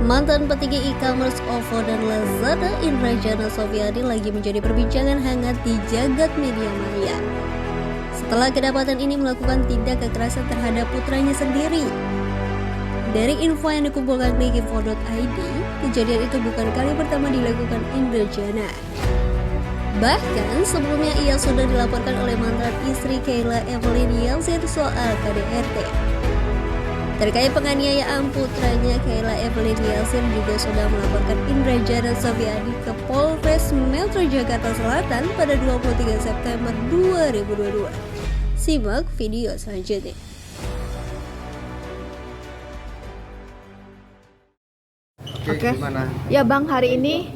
Mantan petinggi e-commerce OVO dan Lazada Indrajana Sofyadi lagi menjadi perbincangan hangat di jagat media maya. Setelah kedapatan ini melakukan tindak kekerasan terhadap putranya sendiri. Dari info yang dikumpulkan Likinfo.id, kejadian itu bukan kali pertama dilakukan Indrajana. Bahkan sebelumnya ia sudah dilaporkan oleh mantan istri Kayla Evelyn Yalzin soal KDRT. Terkait penganiayaan putranya, Kayla Evelyn Yalzin juga sudah melaporkan Indrajana Sofyadi ke Polres Metro Jakarta Selatan pada 23 September 2022. Simak video selanjutnya. Oke. Ya Bang, hari ini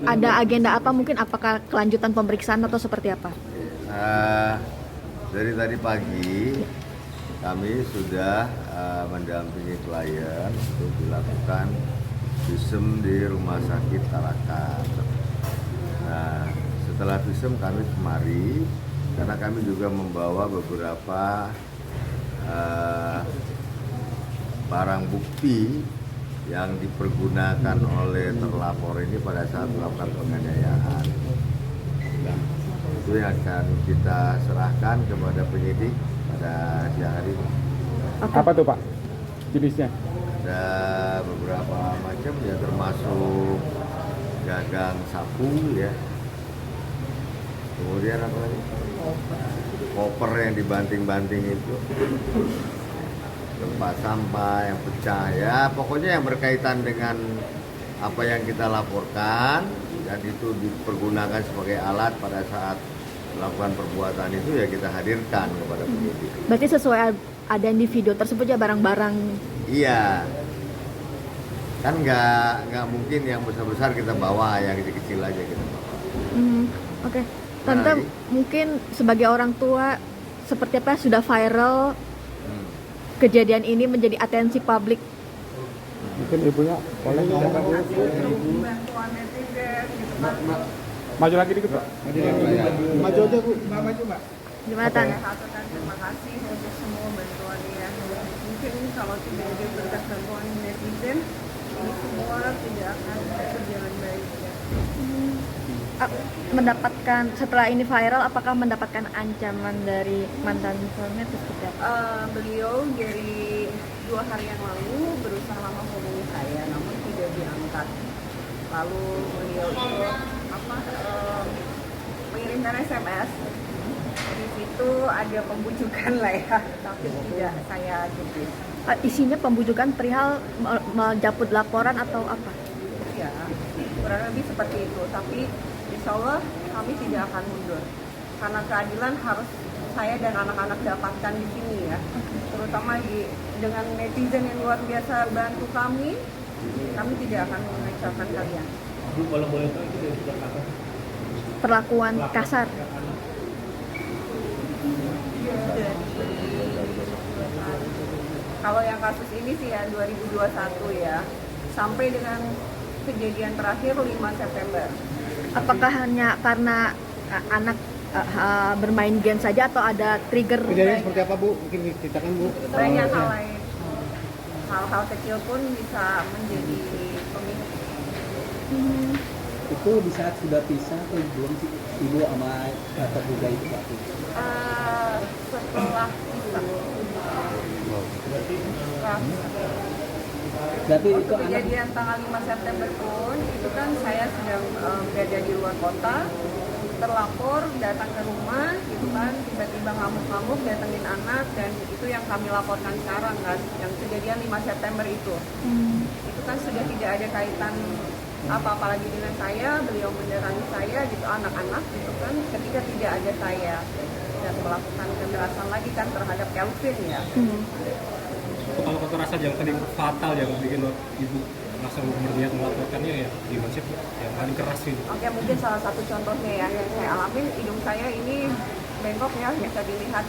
ada agenda apa? Mungkin apakah kelanjutan pemeriksaan atau seperti apa? Dari tadi pagi kami sudah mendampingi klien untuk dilakukan visum di Rumah Sakit Tarakan. Nah, setelah visum kami kemari karena kami juga membawa beberapa barang bukti yang dipergunakan oleh terlapor ini pada saat melakukan penganiayaan. Itu yang akan kita serahkan kepada penyidik pada siang hari ini. Apa tuh Pak jenisnya? Ada beberapa macam ya, termasuk gagang sapu ya. Kemudian apa lagi? Koper yang dibanting-banting itu. Tempat sampah yang pecah ya, pokoknya yang berkaitan dengan apa yang kita laporkan dan itu dipergunakan sebagai alat pada saat melakukan perbuatan itu ya kita hadirkan kepada penyidik. Berarti sesuai ada di video tersebut ya barang-barang? Iya, kan nggak mungkin yang besar-besar kita bawa, yang kecil-kecil aja kita bawa. Oke. Tante, mungkin sebagai orang tua seperti apa sudah viral kejadian ini menjadi atensi publik. Mungkin ibunya boleh ngomong dulu. Bantuan netizen gitu. Maju lagi dikit Pak. Maju aja Bu. Maju Mbak. Gimana Tan? Saya terima kasih untuk semua bantuan ya. Mungkin kalau tidak ada berkat bantuan netizen, ini semua tidak akan berjalan baik ya. Mendapatkan setelah ini viral, apakah mendapatkan ancaman dari mantan suami atau seperti apa? Beliau dari 2 hari yang lalu berusaha menghubungi saya, namun tidak diangkat. Lalu beliau itu mengirimkan SMS. Di situ ada pembujukan lah ya, tapi tidak saya jepit. Isinya pembujukan perihal menjaput laporan atau apa? Ya, kurang lebih seperti itu. Tapi insya Allah kami tidak akan mundur. Karena keadilan harus saya dan anak-anak dapatkan di sini ya. Terutama dengan netizen yang luar biasa bantu kami tidak akan mengecewakan kalian. Kalau boleh tahu itu dari sejak kapan? Perlakuan kasar. Kalau yang kasus ini sih ya 2021 ya, sampai dengan kejadian terakhir 5 September. Apakah hanya karena anak bermain game saja atau ada trigger? Kejadian seperti apa Bu? Mungkin diceritakan Bu. Banyak hal lain. Hal-hal kecil pun bisa menjadi pemicu. Itu di saat sudah pisah atau belum sih Ibu sama terduga itu Pak? Setelah pisah. Berarti itu kejadian tanggal 5 September pun itu kan saya sedang berada di luar kota, terlapor datang ke rumah gitu kan, tiba-tiba ngamuk-ngamuk datengin anak, dan itu yang kami laporkan sekarang kan, yang kejadian 5 September itu. Itu kan sudah tidak ada kaitan apa-apa lagi dengan saya, beliau mendatangi saya gitu, anak-anak gitu kan, ketika tidak ada saya dan melakukan kekerasan lagi kan terhadap Kelvin ya. Kalau kekerasan yang tadi fatal yang bikin ibu langsung berniat melaporkannya ya gimana sih yang paling keras ini? Oke, mungkin salah satu contohnya ya yang saya alamin, hidung saya ini bengkok ya, bisa dilihat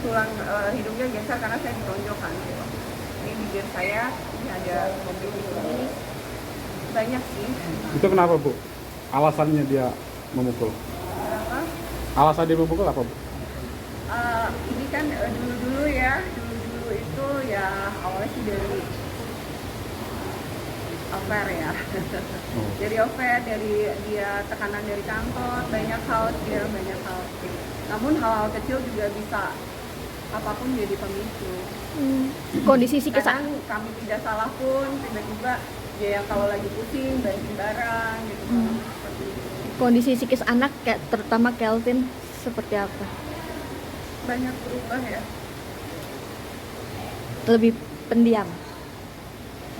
tulang hidungnya geser karena saya ditonjokkan. Ini bibir saya, ini ada mobil ini, banyak sih. Itu kenapa Bu? Alasannya dia memukul? Kenapa? Alasan dia memukul apa Bu? Ini kan dulu-dulu ya, dulu itu ya awalnya sih dari affair ya. Dari affair, dari dia tekanan dari kantor, banyak hal dia banyak hal. Namun hal-hal kecil juga bisa apapun jadi pemicu. Kondisi psikis Kadang kami tidak salah pun tiba-tiba dia yang kalau lagi pusing banting barang gitu kan. Seperti itu. kondisi psikis anak kayak terutama Kelvin seperti apa? Banyak berubah ya. Lebih pendiam.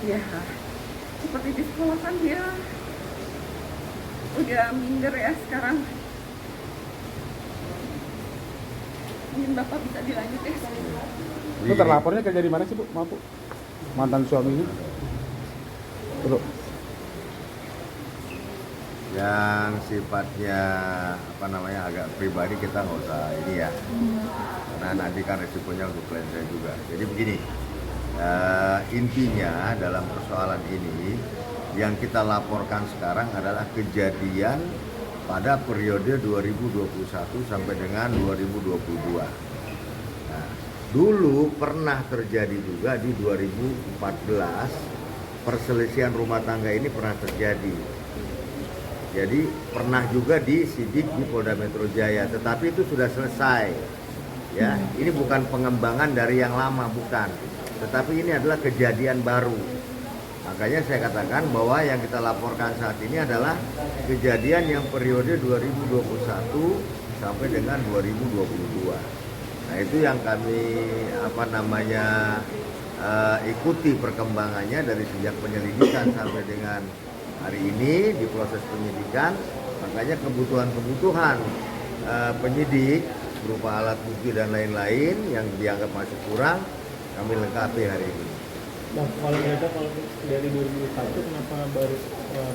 Ya, seperti di sekolah kan dia udah minder ya sekarang. Mungkin Bapak bisa dilanjut ya. Itu terlapornya kerja di mana sih, Bu? Maaf, Bu. Mantan suaminya. Terus Yang sifatnya agak pribadi kita nggak usah ini ya, karena nanti kan resikonya untuk klien saya juga. Jadi begini, intinya dalam persoalan ini yang kita laporkan sekarang adalah kejadian pada periode 2021 sampai dengan 2022. Nah, dulu pernah terjadi juga di 2014, perselisihan rumah tangga ini pernah terjadi. Jadi pernah juga disidik di Polda Metro Jaya, tetapi itu sudah selesai. Ya, ini bukan pengembangan dari yang lama, bukan. Tetapi ini adalah kejadian baru. Makanya saya katakan bahwa yang kita laporkan saat ini adalah kejadian yang periode 2021 sampai dengan 2022. Nah, itu yang kami ikuti perkembangannya dari sejak penyelidikan sampai dengan hari ini di proses penyidikan. Makanya kebutuhan penyidik berupa alat bukti dan lain-lain yang dianggap masih kurang kami lengkapi hari ini. Nah, kalau dari 2001 kenapa baru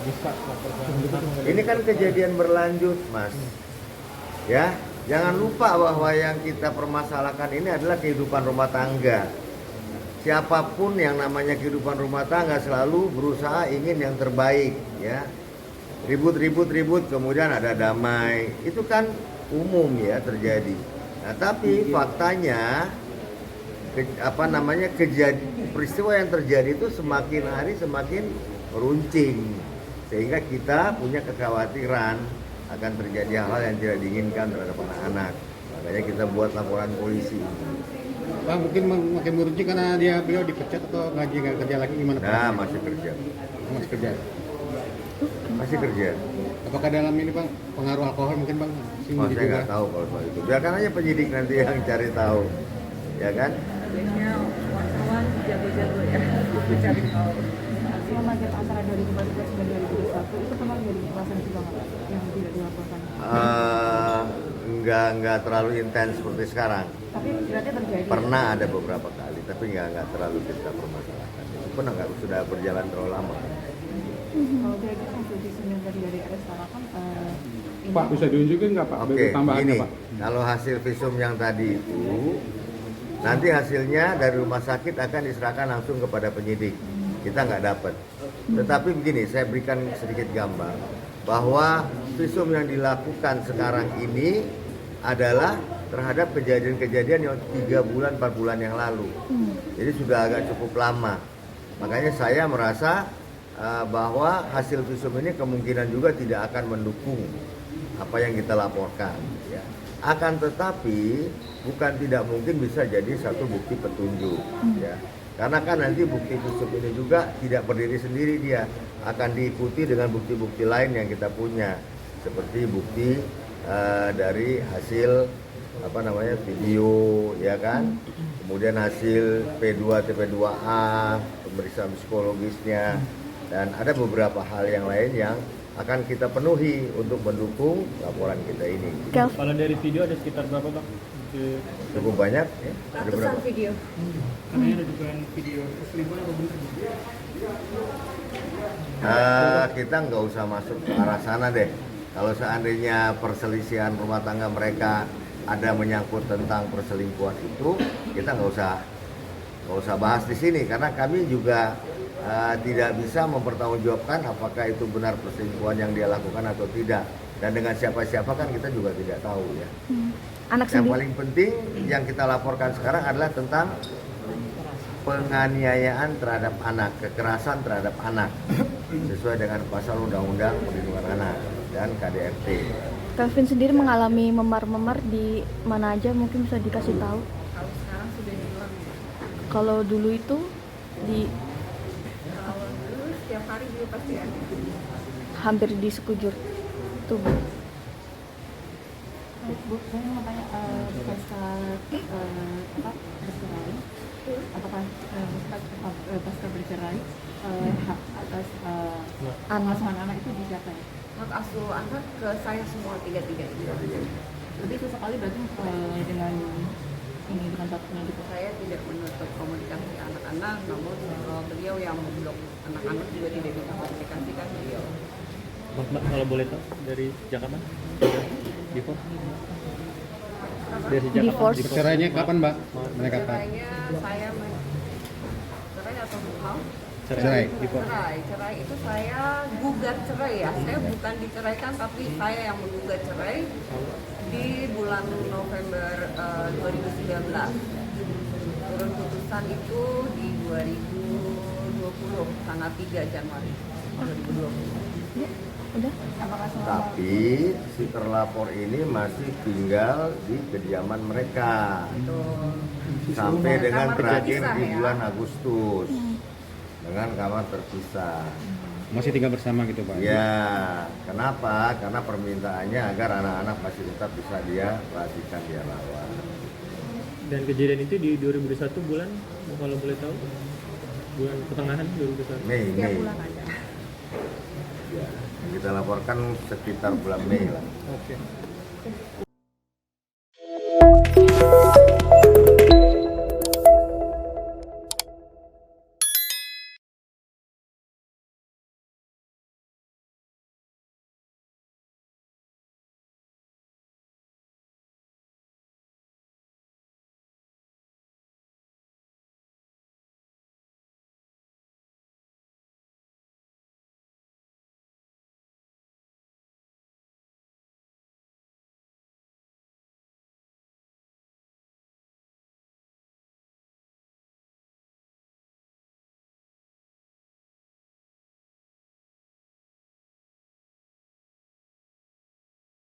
bisa laporkan? Ini kan kejadian berlanjut, Mas. Ya, jangan lupa bahwa yang kita permasalahkan ini adalah kehidupan rumah tangga. Siapapun yang namanya kehidupan rumah tangga selalu berusaha ingin yang terbaik, ya. Ribut, kemudian ada damai. Itu kan umum ya terjadi. Nah, tapi faktanya peristiwa yang terjadi itu semakin hari semakin meruncing, sehingga kita punya kekhawatiran akan terjadi hal-hal yang tidak diinginkan terhadap anak-anak. Makanya kita buat laporan polisi. Pak, mungkin makin meruncing karena beliau dipecat atau nggak kerja lagi, gimana Pak? Nah, masih kerja. Masih kerja. Apakah dalam ini Bang pengaruh alkohol mungkin Bang? Saya nggak tahu kalau soal itu. Biarkan aja penyidik nanti yang cari tahu, ya kan? Biasanya wartawan jago-jago ya untuk cari tahu. Selama gap antara 2014 dan 2021 itu pernah menjadi kekerasan juga nggak yang tidak dilaporkan? Nggak terlalu intens seperti sekarang. Tapi berarti terjadi. Pernah ada beberapa kali, tapi nggak terlalu kita permasalahkan. Itu pun sudah berjalan terlalu lama. Kalau dari hasil visum yang tadi dari RS Tarakan, Pak bisa diunjukin nggak Pak? Oke, Tambahannya ini Pak. kalau hasil visum yang tadi itu nanti hasilnya dari rumah sakit akan diserahkan langsung kepada penyidik. Kita nggak dapat. Tetapi begini, saya berikan sedikit gambar bahwa visum yang dilakukan sekarang ini adalah terhadap kejadian-kejadian yang 3 bulan, 4 bulan yang lalu. Jadi sudah agak cukup lama. Makanya saya merasa bahwa hasil visum ini kemungkinan juga tidak akan mendukung apa yang kita laporkan. Ya. Akan tetapi bukan tidak mungkin bisa jadi satu bukti petunjuk. Ya. Karena kan nanti bukti visum ini juga tidak berdiri sendiri, dia akan diikuti dengan bukti-bukti lain yang kita punya, seperti bukti dari hasil video, ya kan, kemudian hasil P2 TP2A, pemeriksaan psikologisnya, dan ada beberapa hal yang lain yang akan kita penuhi untuk mendukung laporan kita ini. Kalau dari video ada sekitar berapa Bang? Cukup banyak ya? Ada berapa? video. Karena ada dugaan video perselingkuhan atau benar? Kita nggak usah masuk ke arah sana deh. Kalau seandainya perselisihan rumah tangga mereka ada menyangkut tentang perselingkuhan itu, kita nggak usah bahas di sini, karena kami juga tidak bisa mempertanggungjawabkan apakah itu benar perselingkuhan yang dia lakukan atau tidak, dan dengan siapa-siapa kan kita juga tidak tahu ya. Anak Yang sendiri. paling penting yang kita laporkan sekarang adalah tentang penganiayaan terhadap anak, kekerasan terhadap anak sesuai dengan pasal Undang-Undang Perlindungan Anak dan KDRT. Kevin sendiri mengalami memar-memar di mana aja, mungkin bisa dikasih tahu? Kalau sekarang sudah hilang. Kalau dulu itu di Kalau dulu setiap hari juga pasti ada. hampir di sekujur tubuh. Bu, saya mau tanya pasca bercerai, apakah pasca bercerai hak atas pengasuhan anak itu di siapa ya? Hak asuh anak ke saya semua tiga-tiga itu. Tapi sesekali berarti dengan ini dengan bapaknya gitu. Saya tidak menutup komunikasi anak-anak, namun beliau yang memblok anak-anak juga tidak bisa komunikasikan beliau. Mbak, kalau boleh tahu dari Jakarta? Divorce? Dari Divorce. Cerainya kapan, Mbak? Mereka tahu. Cerainya saya cerai atau mau? Cerai. Cerai itu saya gugat cerai ya. Saya bukan diceraikan tapi saya yang menggugat cerai di bulan November 2019. Turun putusan itu di 2020 tanggal 3 Januari 2020. Udah? Tapi si terlapor ini masih tinggal di kediaman mereka sampai dengan Kamar terakhir terpisah, di ya? bulan Agustus dengan kamar terpisah. Masih tinggal bersama gitu, Pak? Ya, kenapa? Karena permintaannya agar anak-anak masih tetap bisa dia perhatikan, dia rawat. Dan kejadian itu di 2021 bulan, kalau boleh tahu? Bulan pertengahan 2021. Mei. Bulan ada. Ya, yang kita laporkan sekitar bulan Mei lah. Oke.